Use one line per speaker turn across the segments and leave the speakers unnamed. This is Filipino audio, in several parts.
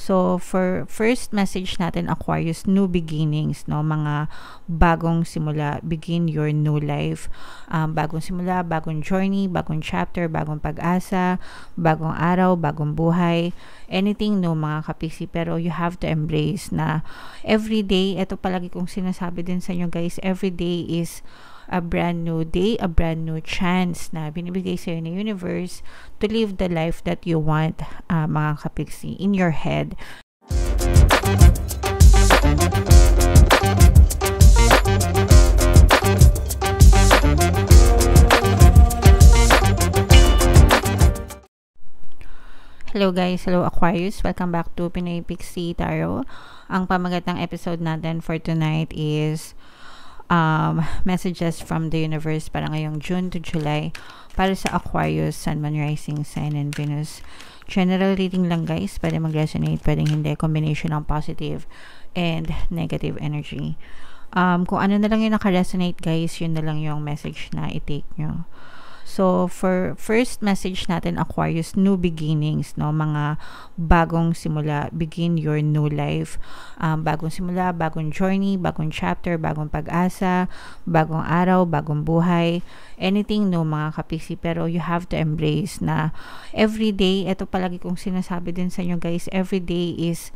So, for first message natin, Aquarius, new beginnings, no? Mga bagong simula, begin your new life. Bagong simula, bagong journey, bagong chapter, bagong pag-asa, bagong araw, bagong buhay. Anything new, mga kapiksi. Pero you have to embrace na everyday, ito palagi kong sinasabi din sa inyo guys, everyday is a brand new day, a brand new chance na binibigay sa'yo ng universe to live the life that you want, mga kapiksi, in your head. Hello guys, hello Aquarius, welcome back to Pinoy Pixie Tarot. Ang pamagat ng episode natin for tonight is messages from the universe para ngayong June to July para sa Aquarius, Sun, Moon, Rising, Sign, and Venus. General reading lang guys, pwede mag-resonate, pwedeng hindi, combination ng positive and negative energy. Kung ano na lang yung naka-resonate guys, yun na lang yung message na i-take nyo. So, for first message natin, Aquarius, new beginnings, no? Mga bagong simula, begin your new life. Bagong simula, bagong journey, bagong chapter, bagong pag-asa, bagong araw, bagong buhay. Anything new, mga kapiksi. Pero you have to embrace na everyday, ito palagi kong sinasabi din sa inyo guys, everyday is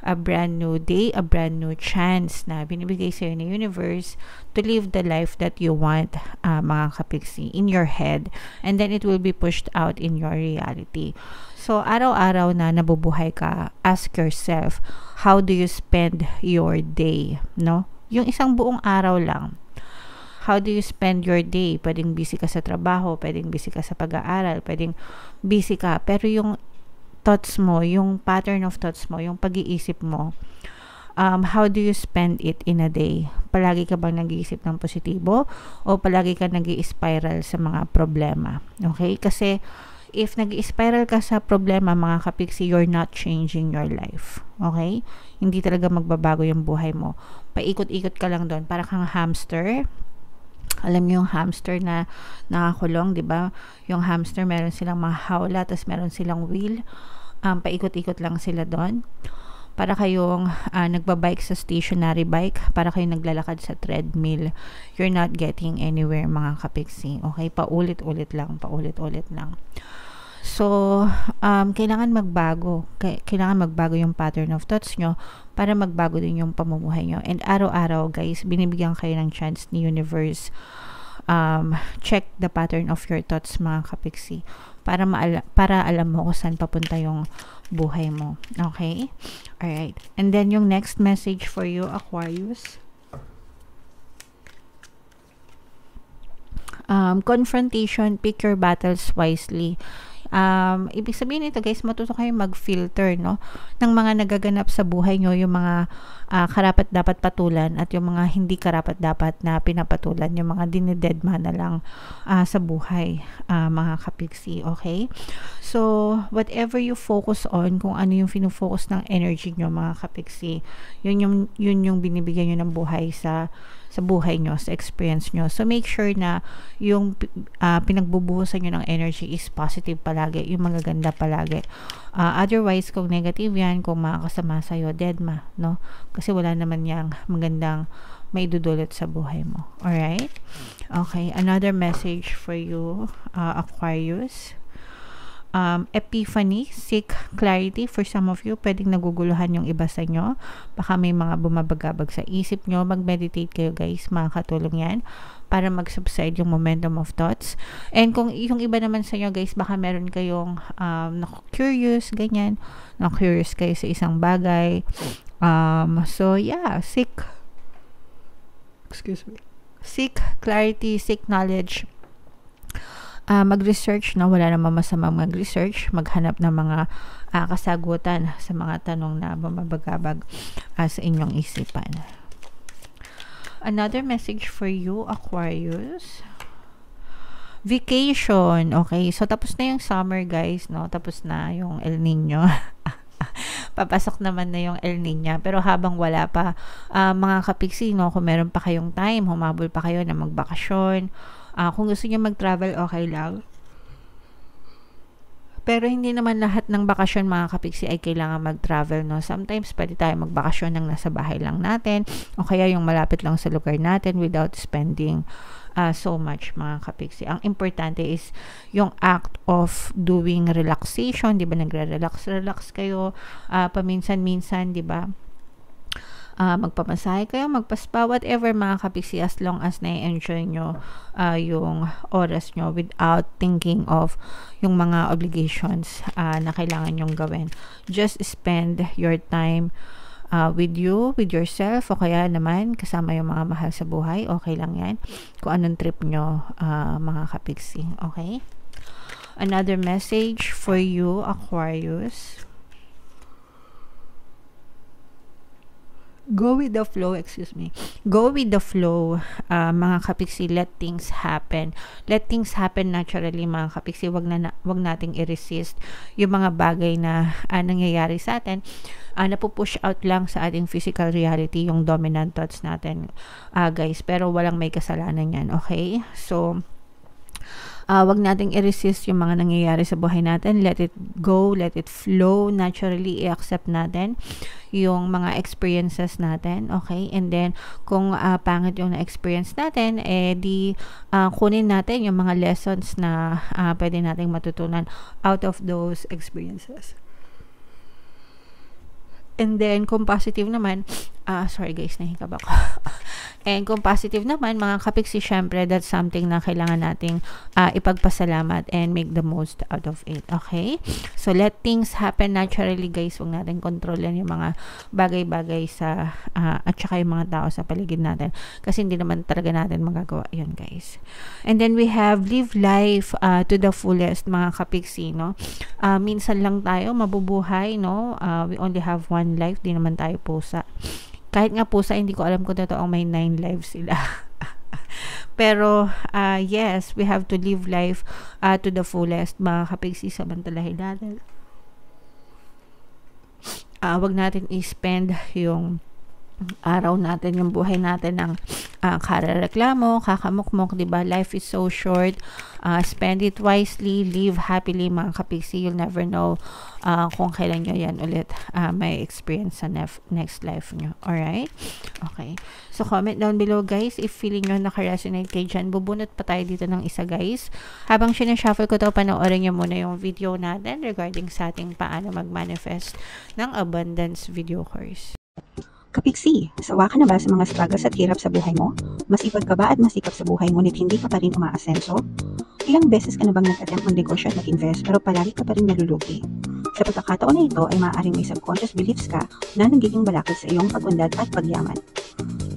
a brand new day, a brand new chance na binibigay sa'yo ng universe to live the life that you want, mga kapiksi, in your head, and then it will be pushed out in your reality. So, araw-araw na nabubuhay ka, ask yourself, how do you spend your day, no? Yung isang buong araw lang. How do you spend your day? Pwedeng busy ka sa trabaho, pwedeng busy ka sa pag-aaral, pwedeng busy ka, pero yung thoughts mo, yung pattern of thoughts mo, yung pag-iisip mo, how do you spend it in a day? Palagi ka bang nag-iisip ng positibo o palagi ka nag-i-spiral sa mga problema? Okay? Kasi if nag-i-spiral ka sa problema, mga kapiksi, you're not changing your life. Okay? Hindi talaga magbabago yung buhay mo. Paikot-ikot ka lang doon. Para kang hamster. Alam niyo yung hamster na nakakulong, di ba? Yung hamster, meron silang mga hawla, tapos meron silang wheel. Paikot-ikot lang sila doon. Para kayong nagbabike sa stationary bike, para kayong naglalakad sa treadmill. You're not getting anywhere, mga kapiksi. Okay? Paulit-ulit lang, paulit-ulit lang. So, kailangan magbago. Kailangan magbago yung pattern of thoughts nyo para magbago din yung pamumuhay nyo. And araw-araw, guys, binibigyan kayo ng chance ni universe. Check the pattern of your thoughts, mga kapiksi, para alam mo kung saan papunta yung buhay mo. Okay? Alright. And then, yung next message for you, Aquarius. Confrontation, pick your battles wisely. Ibig sabihin nito guys, matuto kayo mag-filter, no, ng mga nagaganap sa buhay nyo, yung mga karapat dapat patulan at yung mga hindi karapat dapat na pinapatulan, yung mga dinidedma na lang sa buhay, mga kapiksi. Okay? So, whatever you focus on, kung ano yung finofocus ng energy nyo, mga kapiksi, yun yung binibigyan nyo ng buhay sa buhay nyo, sa experience nyo. So, make sure na yung pinagbubuhusan nyo ng energy is positive palagi, yung magaganda palagi. Otherwise, kung negative yan, kung makakasama sa'yo, deadma, no? Kasi wala naman yang magandang may dudulot sa buhay mo. Alright? Okay, another message for you, Aquarius. Epiphany, seek clarity. For some of you, pwedeng naguguluhan yung iba sa inyo. Baka may mga bumabagabag sa isip nyo. Mag-meditate kayo guys, makakatulong yan para mag-subside yung momentum of thoughts. And kung yung iba naman sa inyo guys, baka meron kayong curious, ganyan. Curious kayo sa isang bagay. So yeah, seek clarity, seek knowledge. Mag-research, na wala namang masama mag-research, maghanap ng mga kasagutan sa mga tanong na bumabagabag sa inyong isipan. Another message for you, Aquarius. Vacation. Okay, so tapos na yung summer guys, no? Tapos na yung El Nino. Papasok naman na yung El Nino. Pero habang wala pa, mga kapiksi, no, kung meron pa kayong time, humabol pa kayo na magbakasyon. Kung gusto niyo mag-travel, okay lang. Pero hindi naman lahat ng bakasyon mga kapiksi ay kailangan mag-travel, no? Sometimes pwede tayo magbakasyon ng nasa bahay lang natin o kaya yung malapit lang sa lugar natin without spending so much mga kapiksi. Ang importante is yung act of doing relaxation, di ba? Nagre-relax kayo paminsan-minsan, di ba? Magpamasahe kayo, magpaspa, whatever mga kapiksi, as long as na-enjoy nyo yung oras nyo without thinking of yung mga obligations na kailangan nyong gawin. Just spend your time with you, with yourself, o kaya naman kasama yung mga mahal sa buhay, okay lang yan. Kung anong trip nyo mga kapiksi, okay? Another message for you, Aquarius. Go with the flow, Go with the flow, mga kapiksi. Let things happen. Let things happen naturally, mga kapiksi. Wag nating i-resist yung mga bagay na nangyayari sa atin. Napupush out lang sa ating physical reality yung dominant thoughts natin, guys. Pero walang may kasalanan yan, okay? So, wag nating i-resist yung mga nangyayari sa buhay natin. Let it go, let it flow naturally. I-accept natin yung mga experiences natin, okay? And then, kung pangit yung na-experience natin, kunin natin yung mga lessons na pwede nating matutunan out of those experiences. And then, kung positive naman, sorry guys, nahikab ako. And kung positive naman, mga kapiksi, syempre, that's something na kailangan nating ipagpasalamat and make the most out of it, okay? So, let things happen naturally, guys. Huwag natin kontrolin yung mga bagay-bagay at saka yung mga tao sa paligid natin. Kasi hindi naman talaga natin magagawa yun, guys. And then, we have live life to the fullest, mga kapiksi, no? Minsan lang tayo mabubuhay, no? We only have one life. Di naman tayo pusa. Kahit nga pusa, hindi ko alam kung totoong may 9 lives sila. Pero, yes, we have to live life to the fullest, mga kapiksi, samantalahin natin. Wag natin i-spend yung araw natin, yung buhay natin ng karareklamo, kakamukmok, diba? Life is so short. Spend it wisely, live happily, mga kapiksi. You'll never know kung kailan nyo yan ulit may experience sa next life nyo. Alright? Okay. So, comment down below, guys, if feeling nyo naka-resonate kayo dyan. Bubunot pa tayo dito ng isa, guys. Habang sinashuffle ko to, panoorin nyo muna yung video natin regarding sa ating paano mag-manifest ng abundance video course.
Kapiksi, sawa ka na ba sa mga struggles at hirap sa buhay mo? Masipag ka ba at masikap sa buhay ngunit hindi ka pa rin umaasenso? Ilang beses ka na bang nag-attempt mag-negosyo at mag-invest pero palagi ka pa rin nalulugi? Sa pagkakataon na ito ay maaaring may subconscious beliefs ka na nagiging balakid sa iyong pag-unlad at pagyaman.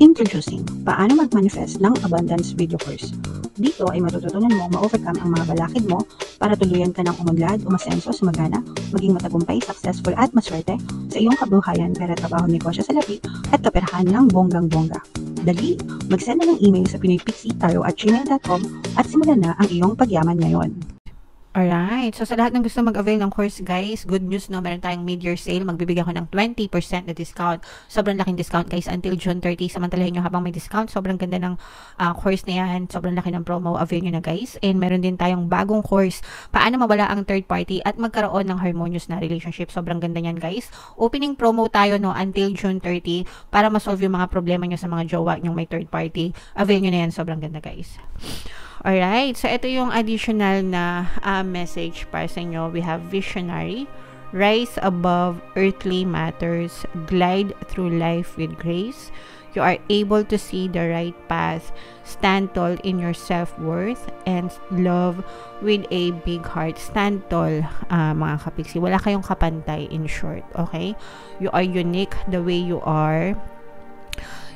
Introducing, paano mag-manifest ng abundance video course. Dito ay matututunan mo ma-overcome ang mga balakid mo para tuluyan ka ng umunlad, umasenso, sumagana, maging matagumpay, successful at maswerte sa iyong kabuhayan, pera, trabaho, negosyo sa labi at kaperahan ng bonggang-bongga. Dali, mag-send na ng email sa pinoypixitaro@gmail.com at simulan na ang iyong pagyaman ngayon.
Alright. So, sa lahat ng gusto mag-avail ng course, guys, good news, no? Meron tayong mid-year sale. Magbibigay ako ng 20% na discount. Sobrang laking discount, guys, until June 30. Samantalahin nyo habang may discount. Sobrang ganda ng course na yan. Sobrang laki ng promo. Avail nyo na, guys. And meron din tayong bagong course. Paano mawala ang third party at magkaroon ng harmonious na relationship. Sobrang ganda yan, guys. Opening promo tayo, no? Until June 30 para ma-solve yung mga problema nyo sa mga jowa nyong may third party. Avail nyo na yan. Sobrang ganda, guys. Alright, so ito yung additional na message para sa inyo. We have visionary, rise above earthly matters, glide through life with grace. You are able to see the right path, stand tall in your self-worth, and love with a big heart. Stand tall, mga kapiksi. Wala kayong kapantay, in short, okay? You are unique the way you are.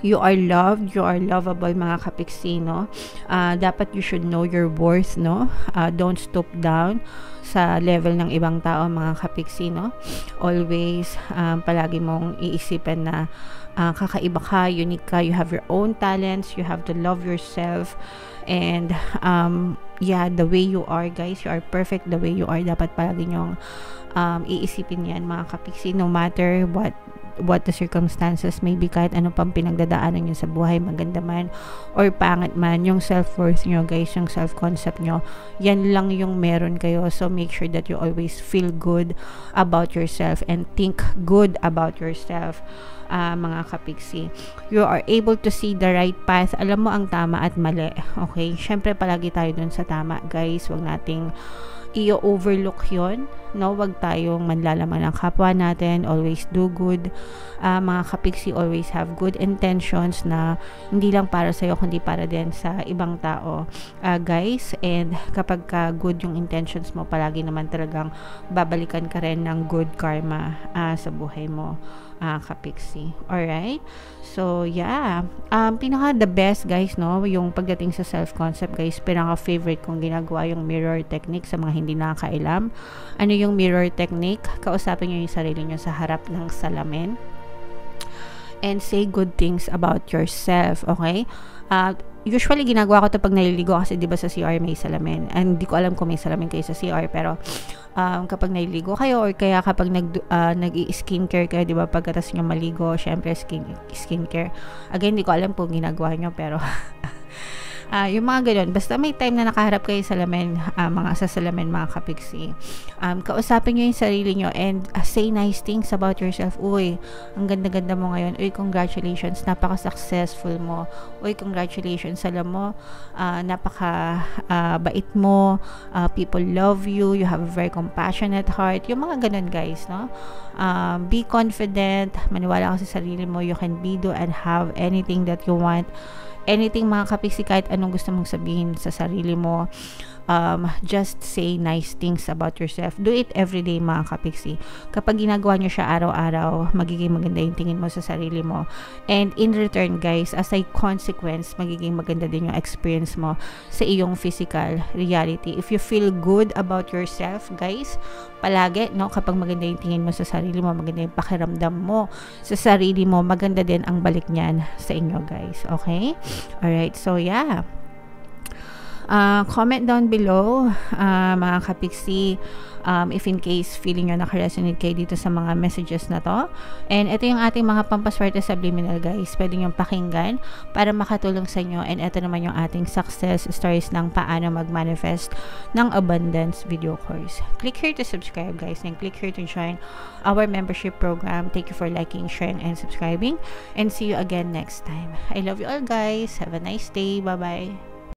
You are loved, you are lovable, mga kapiksi, no? Dapat you should know your worth, no? Don't stoop down sa level ng ibang tao, mga kapiksi, no? Always, palagi mong iisipin na kakaiba ka, unique ka, you have your own talents, you have to love yourself, and yeah, the way you are, guys, you are perfect the way you are. Dapat palagi nyong iisipin yan, mga kapiksi, no matter what what the circumstances may be, kahit ano pang pinagdadaanan nyo sa buhay, maganda man or pangit man, yung self-worth nyo guys, yung self-concept nyo, yan lang yung meron kayo. So make sure that you always feel good about yourself and think good about yourself. Mga kapiksi, you are able to see the right path. Alam mo ang tama at mali. Okay, syempre palagi tayo dun sa tama guys, wag nating i-overlook yon, no? Wag tayong manlalaman ng kapwa natin, always do good. Mga kapiksi, always have good intentions na hindi lang para sa'yo kundi para din sa ibang tao, guys. And kapag ka good yung intentions mo, palagi naman talagang babalikan ka rin ng good karma sa buhay mo, kapiksi. Alright? So, yeah. Pinaka the best, guys, no? Yung pagdating sa self-concept, guys, pinaka favorite kong ginagawa yung mirror technique sa mga hindi nakakailam. Ano yung mirror technique? Kausapin nyo yung sarili nyo sa harap ng salamin and say good things about yourself, okay? Usually ginagawa ko to pag naliligo kasi 'di ba sa CR may salamin. And hindi ko alam kung may salamin kayo sa CR, pero kapag naliligo kayo or kaya kapag nag-i-skincare kayo, 'di ba, pagkatapos niyo maligo, syempre skincare. Again, hindi ko alam kung ginagawa niyo, pero yung mga ganun, basta may time na nakaharap kayo sa salamin, sa salamin, mga kapiksi, kausapin nyo yung sarili nyo and say nice things about yourself. Uy, ang ganda-ganda mo ngayon. Uy, congratulations, napaka-successful mo. Uy, congratulations, alam mo, napaka-bait mo, people love you, you have a very compassionate heart. Yung mga ganun, guys, no? Be confident, maniwala ka sa sarili mo, you can be, do, and have anything that you want. Anything, mga kapiksi, kahit anong gusto mong sabihin sa sarili mo, just say nice things about yourself. Do it every day, mga kapiksi. Kapag ginagawa nyo siya araw-araw, magiging maganda yung tingin mo sa sarili mo. And in return, guys, as a consequence, magiging maganda din yung experience mo sa iyong physical reality. If you feel good about yourself, guys, palagi, no, kapag maganda yung tingin mo sa sarili mo, maganda yung pakiramdam mo sa sarili mo, maganda din ang balik niyan sa inyo, guys. Okay? Alright, so yeah. Comment down below, mga kapiksi, if in case feeling nyo nakaresonate kayo dito sa mga messages na to. And ito yung ating mga pampaswerte subliminal, guys. Pwede nyo pakinggan para makatulong sa inyo. And ito naman yung ating success stories ng paano mag-manifest ng abundance video course. Click here to subscribe, guys, and click here to join our membership program. Thank you for liking, sharing, and subscribing. And see you again next time. I love you all, guys. Have a nice day. Bye-bye.